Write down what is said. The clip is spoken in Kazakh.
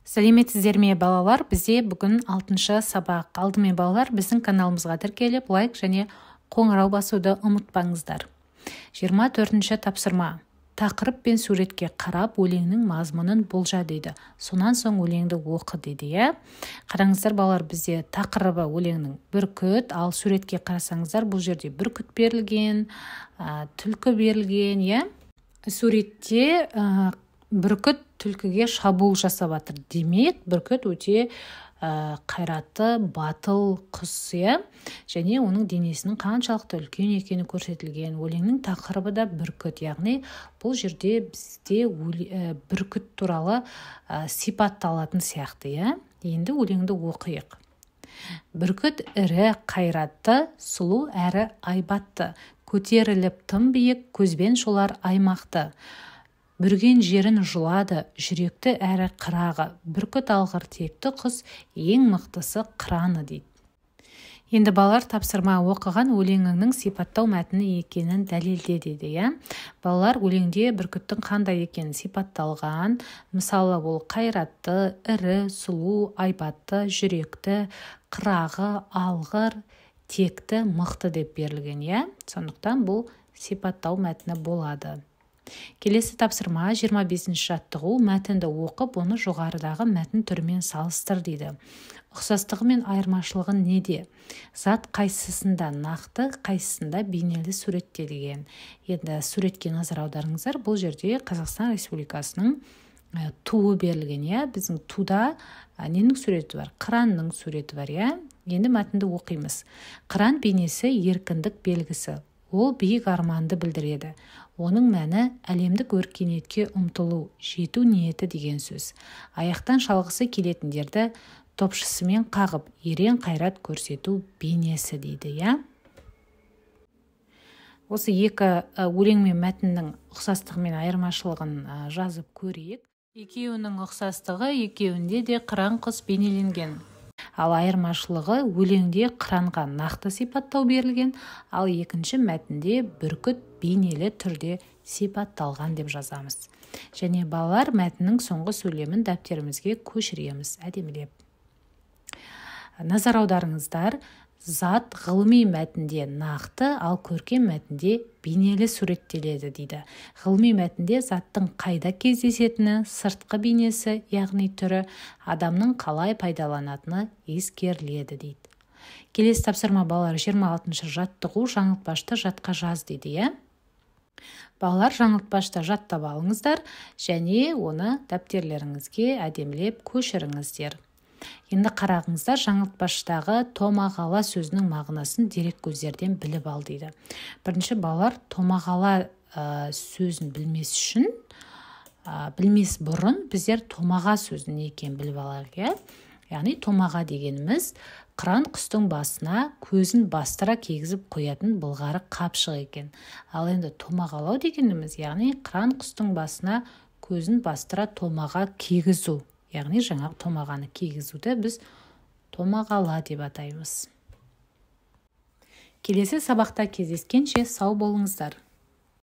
Сәлеметсіздер ме балалар? Бізде бүгін 6-шы сабақ. Алдымен балалар біздің каналымызға тіркеліп, лайк және қоңырау басуды ұмытпаңыздар. 24-ші тапсырма. Тақырып пен суретке қарап өлеңнің мазмұнын болжа дейді. Сонан соң өлеңді оқы дейді, иә? Қараңыздар балалар, бізде тақырыбы өлеңнің бүркіт, ал суретке қарасаңыздар бұл жерде бүркіт берілген, түлкі берілген, иә? Суретте бүркіт түлкіге шабуыл жасап жатыр. Демек, бүркіт өте қайратты, батыл құс, иә? Және оның денесінің қаншалықты үлкен екені көрсетілген. Өлеңнің тақырыбы да бүркіт, яғни бұл жерде бізде бүркіт туралы сипатталатын сияқты, иә? Енді өлеңді оқиық. Бүркіт ірі, қайратты, сұлу әрі айбатты, көтеріліп тым биік, көзбен шолар аймақты. Бүрген жерін жұлады, жүректі әрі қырағы, бүркіт алғыр текті құс, ең мықтысы қыраны дейді. Енді балалар тапсырма оқыған өлеңінің сипаттау мәтіні екенін дәлелде дейді, иә? Балалар өлеңде бүркіттің қандай екенін сипатталған, мысалы ол қайратты, ірі, сұлу, айбатты, жүректі, қырағы, алғыр, текті, мықты деп берілген, иә? Сондықтан бұл сипаттау мәтіні болады. Келесі тапсырма 25-ші жаттығу, мәтінді оқып, оны жоғарыдағы мәтін түрімен салыстыр дейді. Ұқсастығы мен айырмашылығы неде? Зат қайсысында нақты, қайсысында бейнелі суретте деген. Енді суретке назар аударыңыздар. Бұл жерде Қазақстан Республикасының туы берілген, иә? Біздің туда ненің суреті бар? Қыранның суреті бар, иә? Енді мәтінді оқимыз. Қыран бейнесі еркіндік белгісі. Ол биік арманды білдіреді. Оның мәні әлемдік өркениетке ұмтылу, жету ниеті деген сөз. Аяқтан шалғысы келетіндерді топшысымен қағып, ерен қайрат көрсету бейнесі дейді, иә? Осы екі өлең мен мәтіннің ұқсастығы мен айырмашылығын жазып көрейік. Екеуінің ұқсастығы, екеуінде де қыран құс бейнеленген. Ал айырмашылығы өлеңде қыранға нақты сипаттау берілген, ал екінші мәтінде бүркіт бейнелі түрде сипатталған деп жазамыз. Және балалар мәтіннің соңғы сөйлемін дәптерімізге көшіреміз әдемілеп. Назар аударыңыздар, зат ғылыми мәтінде нақты, ал көркем мәтінде бейнелі суреттеледі дейді. Ғылыми мәтінде заттың қайда кездесетіні, сыртқы бейнесі, яғни түрі, адамның қалай пайдаланатыны ескеріледі дейді. Келесі тапсырма балалар 26-шы жаттығу, жаңылтпашты жатқа жаз дейді, иә? Балалар жаңылтпашты жаттап алыңыздар және оны дәптерлеріңізге әдемілеп көшіріңіздер. Енді қарағыңыздар, жаңылтпаштағы томағала сөзінің мағынасын дерек көздерден біліп ал дейді. Бірінші балалар томағала сөзін білмес үшін, білмес бұрын біздер томаға сөзін не екенін біліп алайық, иә? Яғни томаға дегеніміз қыран құстың басына көзін бастыра кигізіп қоятын былғары қапшық екен. Ал енді томағалау дегеніміз, яғни қыран құстың басына көзін бастыра томаға кигізу. Яғни жаңағы томағаны кигізуді біз томағала деп атаймыз. Келесі сабақта кездескенше сау болыңыздар.